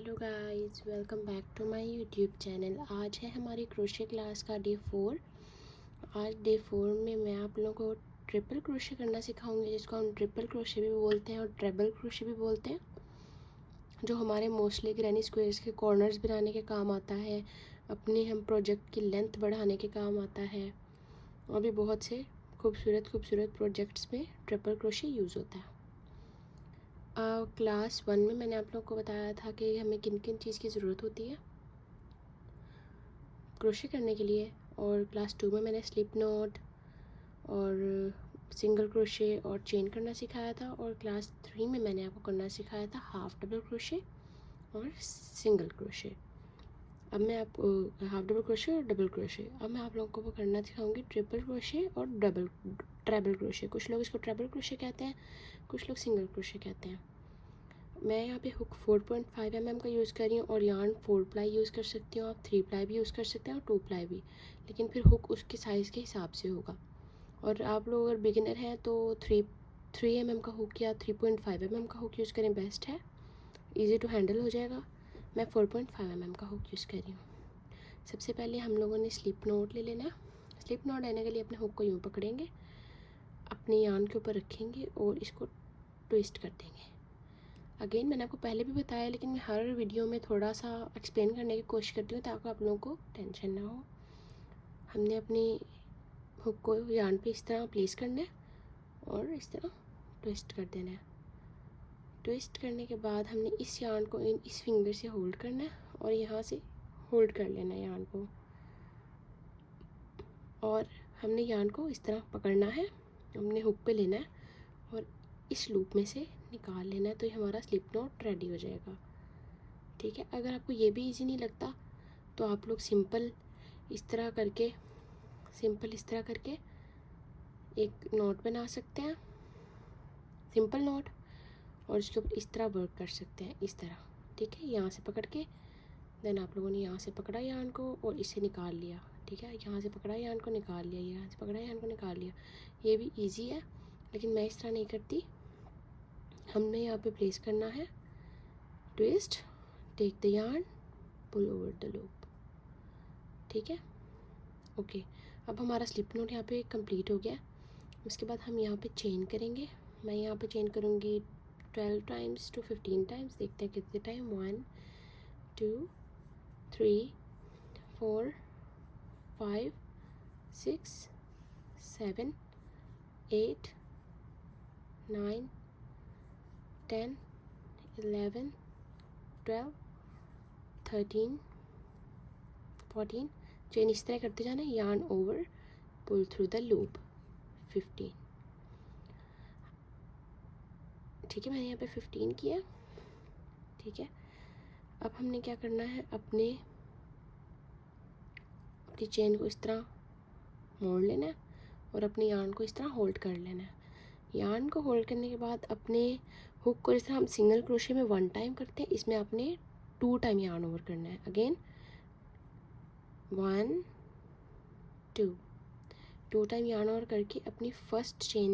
Hello guys, welcome back to my YouTube channel. आज है हमारी क्रोशे क्लास का डे 4। आज डे 4 में मैं आप लोगों को ट्रिपल क्रोशे करना सिखाऊंगी, जिसको हम ट्रिपल क्रोशे भी बोलते हैं और ट्रेबल क्रोशे भी बोलते हैं, जो हमारे मोस्टली ग्रैनी स्क्वेयर्स के कॉर्नर्स बनाने के काम आता है, अपने हम प्रोजेक्ट की लेंथ बढ़ाने के काम आता है, और भी बहुत से खूबसूरत प्रोजेक्ट्स में ट्रिपल क्रोशे यूज़ होता है। क्लास 1 में मैंने आप लोगों को बताया था कि हमें किन किन चीज़ की ज़रूरत होती है क्रोशे करने के लिए, और क्लास 2 में मैंने स्लिप नॉट और सिंगल क्रोशे और चेन करना सिखाया था, और क्लास 3 में मैंने आपको करना सिखाया था हाफ डबल क्रोशे और सिंगल क्रोशे। अब मैं आपको हाफ डबल क्रोशे और डबल क्रोशे, अब मैं आप लोगों को वो करना सिखाऊंगी ट्रिपल क्रोशे और ट्रेबल क्रोशे। कुछ लोग इसको ट्रेबल क्रोशे कहते हैं, कुछ लोग सिंगल क्रोशे कहते हैं। मैं यहाँ पे हुक 4.5 mm का यूज़ कर रही हूँ, और यार्न 4 प्लाई यूज़ कर सकती हूँ, आप 3 प्लाई भी यूज़ कर सकते हैं और 2 प्लाई भी, लेकिन फिर हुक उसके साइज़ के हिसाब से होगा। और आप लोग अगर बिगिनर हैं तो 3 mm का हुक या 3.5 mm का हुक यूज़ करें, बेस्ट है, ईजी टू हैंडल हो जाएगा। मैं 4.5 mm का हुक यूज़ कर रही हूँ। सबसे पहले हम लोगों ने स्लिप नॉट ले लेना। स्लिप नॉट लेने के लिए अपने हुक को यूँ पकड़ेंगे, अपने यार्न के ऊपर रखेंगे और इसको ट्विस्ट कर देंगे। अगेन मैंने आपको पहले भी बताया, लेकिन मैं हर वीडियो में थोड़ा सा एक्सप्लेन करने की कोशिश करती हूँ ताकि आप लोगों को टेंशन ना हो। हमने अपनी हुक को यार्न पे इस तरह प्लेस करना है और इस तरह ट्विस्ट कर देना है। ट्विस्ट करने के बाद हमने इस यार्न को इस फिंगर से होल्ड करना है और यहाँ से होल्ड कर लेना है यार्न को, और हमने यार्न को इस तरह पकड़ना है, हमने हुक पे लेना है और इस लूप में से निकाल लेना है, तो ये हमारा स्लिप नॉट रेडी हो जाएगा। ठीक है, अगर आपको ये भी इजी नहीं लगता तो आप लोग सिंपल इस तरह करके एक नोट बना सकते हैं, सिंपल नोट, और इसके ऊपर इस तरह वर्क कर सकते हैं, इस तरह। ठीक है, यहाँ से पकड़ के देन आप लोगों ने यहाँ से पकड़ा यार्न को और इसे निकाल लिया। ठीक है, यहाँ से पकड़ा यार्न को निकाल लिया, यहाँ से पकड़ा यार्न को निकाल लिया। ये भी ईजी है, लेकिन मैं इस तरह नहीं करती। हमने यहाँ पे प्लेस करना है, twist, take the yarn, pull over the loop. ठीक है, ओके। अब हमारा स्लिप नॉट यहाँ पे कंप्लीट हो गया। उसके बाद हम यहाँ पे चेन करेंगे। मैं यहाँ पे चेन करूँगी 12 टाइम्स टू 15 टाइम्स। देखते हैं कितने टाइम। 1 2 3 4 5 6 7 8 9 10 11 12 13 14। चेन इस तरह करते जाना, yarn over, pull through the loop, 15। ठीक है, मैंने यहाँ पे 15 किया। ठीक है, अब हमने क्या करना है, अपनी चेन को इस तरह मोड़ लेना है और अपने यार्न को इस तरह होल्ड कर लेना है। यार्न को होल्ड करने के बाद अपने हुक को इस तरह हम सिंगल क्रोशे में 1 टाइम करते हैं, इसमें आपने 2 टाइम यार्न ओवर करना है। अगेन 1 2 टाइम यार्न ओवर करके अपनी फर्स्ट चेन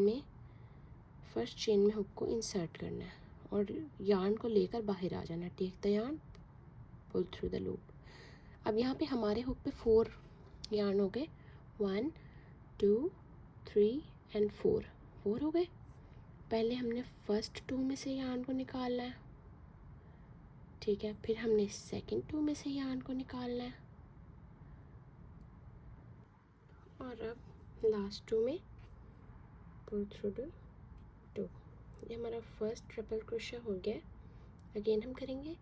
में हुक को इंसर्ट करना है और यार्न को लेकर बाहर आ जाना है। Take the yarn, pull through the loop. अब यहाँ पे हमारे हुक पे 4 यार्न हो गए, 1 2 3 एंड 4 हो गए। पहले हमने फर्स्ट 2 में से यार्न को निकालना है। ठीक है, फिर हमने सेकंड 2 में से यार्न को निकालना है, और अब लास्ट 2 में पुल थ्रू द 2। ये हमारा फर्स्ट ट्रिपल क्रोशा हो गया। अगेन हम करेंगे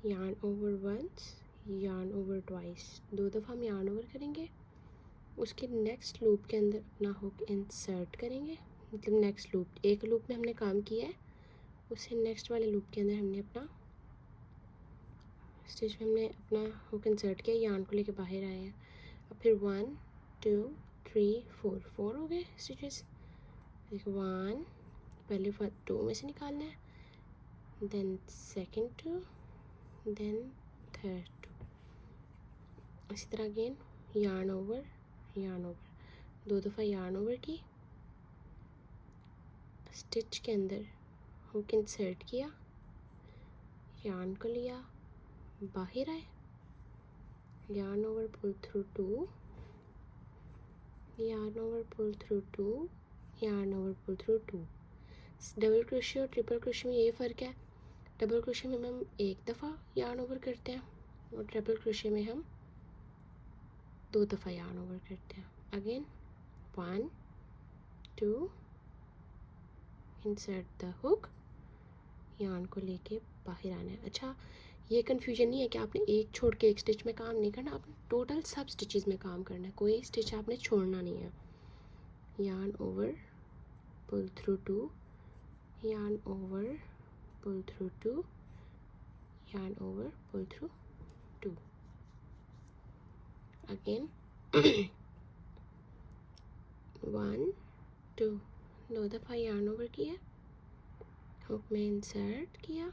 yarn over once, yarn over twice, 2 दफ़ा हम यार्न ओवर करेंगे। उसके नेक्स्ट लूप के अंदर अपना हुक इंसर्ट करेंगे, मतलब नेक्स्ट लूप, एक लूप में हमने काम किया है, उससे नेक्स्ट वाले लूप के अंदर हमने अपना स्टिच में हमने अपना हुक इंसर्ट किया, यार्न को लेके बाहर आए हैं। अब फिर 1 2 3 4 हो गए स्टिचेस। देखो 1, पहले 2 में से निकालना है, देन सेकंड 2, देन थर्ड 2। इसी तरह अगेन यार्न ओवर, 2 दफ़ा यार्न ओवर की, स्टिच के अंदर हुक इंसर्ट किया, यार्न को लिया, बाहर आए, yarn over pull through 2, yarn over pull through 2, yarn over pull through 2। Double crochet और ट्रिपल क्रोशे में यही फ़र्क है, डबल क्रोशे में हम एक दफ़ा यार्न ओवर करते हैं और ट्रिपल क्रोशे में हम 2 दफ़ा यार्न ओवर करते हैं। Again 1 2, insert the hook, yarn को लेके बाहर आना है। अच्छा, ये कन्फ्यूजन नहीं है कि आपने एक छोड़ के एक स्टिच में काम नहीं करना, आपने टोटल सब स्टिचेस में काम करना है, कोई स्टिच आपने छोड़ना नहीं है। Yarn over pull through 2, yarn over pull through 2, yarn over pull through 2। again 1 2, 2 दफ़ा yarn over किया, हुक में इंसर्ट किया,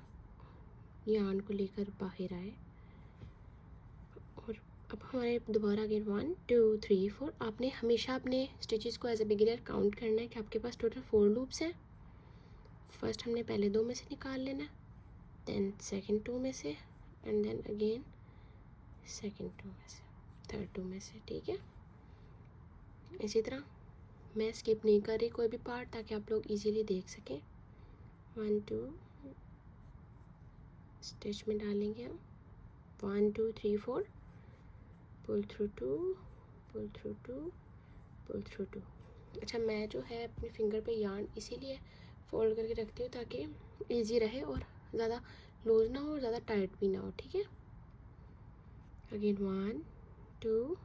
yarn को लेकर बाहर आए और अब हमारे दोबारा अगेन 1 2 3 4। आपने हमेशा अपने स्टिचेस को एज ए बिगिनर काउंट करना है कि आपके पास टोटल 4 लूप्स हैं। फर्स्ट हमने पहले 2 में से निकाल लेना, देन सेकंड 2 में से, एंड देन अगेन सेकंड 2 में से, थर्ड 2 में से। ठीक है, इसी तरह मैं स्किप नहीं कर रही कोई भी पार्ट ताकि आप लोग इजीली देख सकें। 1 2 स्टिच में डालेंगे हम, 1 2 3 4, pull through 2, pull through 2, pull through 2। अच्छा, मैं जो है अपने फिंगर पे यार्न इसीलिए फोल्ड करके रखती हूँ ताकि इजी रहे और ज़्यादा लूज ना हो और ज़्यादा टाइट भी ना हो। ठीक है, again 1 2,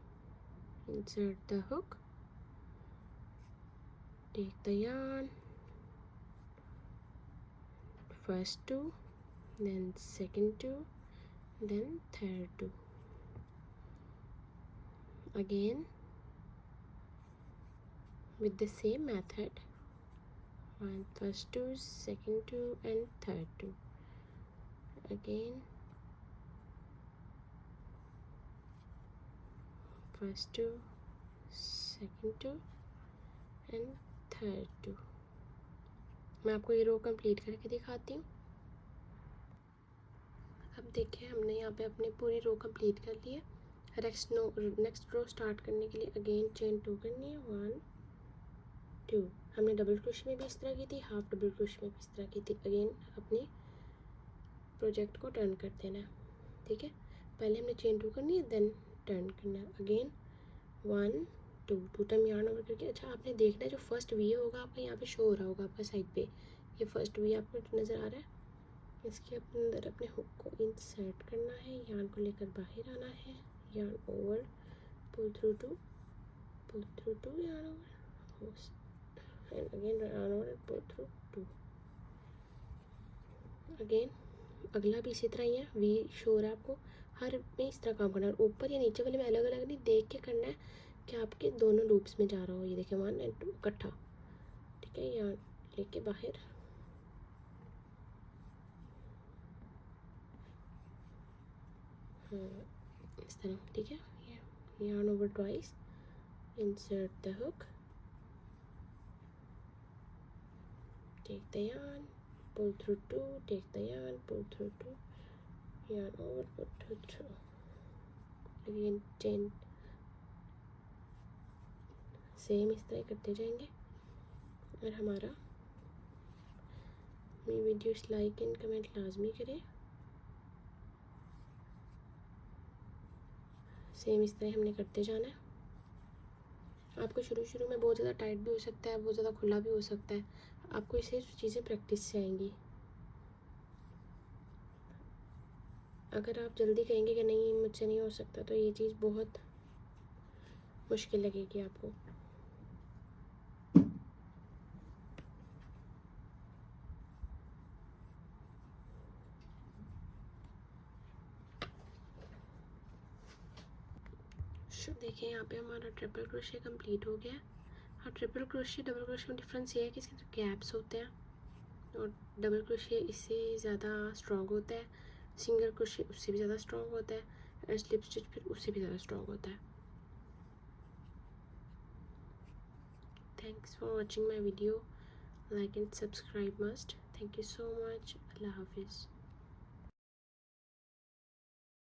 insert the hook, take the yarn, first 2, then second 2, then third 2। again with the same method, first 2, second 2, and third 2। again first 2, second 2, and third 2। मैं आपको ये रो कंप्लीट करके दिखाती हूँ। अब देखिए, हमने यहाँ पे अपनी पूरी रो कंप्लीट कर ली है। नेक्स्ट रो स्टार्ट करने के लिए अगेन चेन 2 करनी है, 1 2। हमने डबल क्रोशे में भी इस तरह की थी, हाफ डबल क्रोशे में भी इस तरह की थी। अगेन अपने प्रोजेक्ट को टर्न कर देना है। ठीक है, पहले हमने चेन 2 करनी है, देन टर्न करना है। अगेन 1 2, 2 टाइम यार्न ओवर करके। अच्छा, आपने देखना है जो फर्स्ट वी होगा आपका यहाँ पे शो हो रहा होगा आपका साइड पे, ये फर्स्ट वी आपको नज़र आ रहा है। इसके अंदर अपने हुक को इंसर्ट करना है, यार्न को लेकर बाहर आना है, yarn over pull through 2, pull through 2, yarn over, and again yarn over pull through 2। Again अगला भी इसी तरह ही है, वी शो हो रहा है आपको, हर में इस तरह काम करना है। ऊपर या नीचे वाले में अलग अलग नहीं, देख के करना है कि आपके दोनों लूप्स में जा रहा हो। ये देखिए 1 एंड 2 इकट्ठा। ठीक है, यार्न लेके बाहर, इस तरह। ठीक है, yarn over twice, insert the hook, take the yarn, pull through 2, take the yarn, pull through 2, yarn over, pull through, again chain। Same इस तरह करते जाएंगे। और हमारा वीडियोस लाइक एंड कमेंट लाजमी करें। सेम इस तरह हमने करते जाना है। आपको शुरू में बहुत ज़्यादा टाइट भी हो सकता है, बहुत ज़्यादा खुला भी हो सकता है, आपको इसे चीज़ें प्रैक्टिस से आएंगी। अगर आप जल्दी कहेंगे कि नहीं मुझसे नहीं हो सकता, तो ये चीज़ बहुत मुश्किल लगेगी आपको। देखिए, यहाँ पे हमारा ट्रिपल क्रोशे कंप्लीट हो गया। हाँ, ट्रिपल क्रोशे डबल क्रोशे में डिफरेंस ये है कि इसके अंदर गैप्स होते हैं और डबल क्रोशे इससे ज़्यादा स्ट्रॉन्ग होता है, सिंगल क्रोशे उससे भी ज़्यादा स्ट्रॉन्ग होता है, और स्लिप स्टिच फिर उससे भी ज़्यादा स्ट्रॉन्ग होता है। Thanks for watching my video, like and subscribe must. Thank you so much. अल्लाह हाफिज़।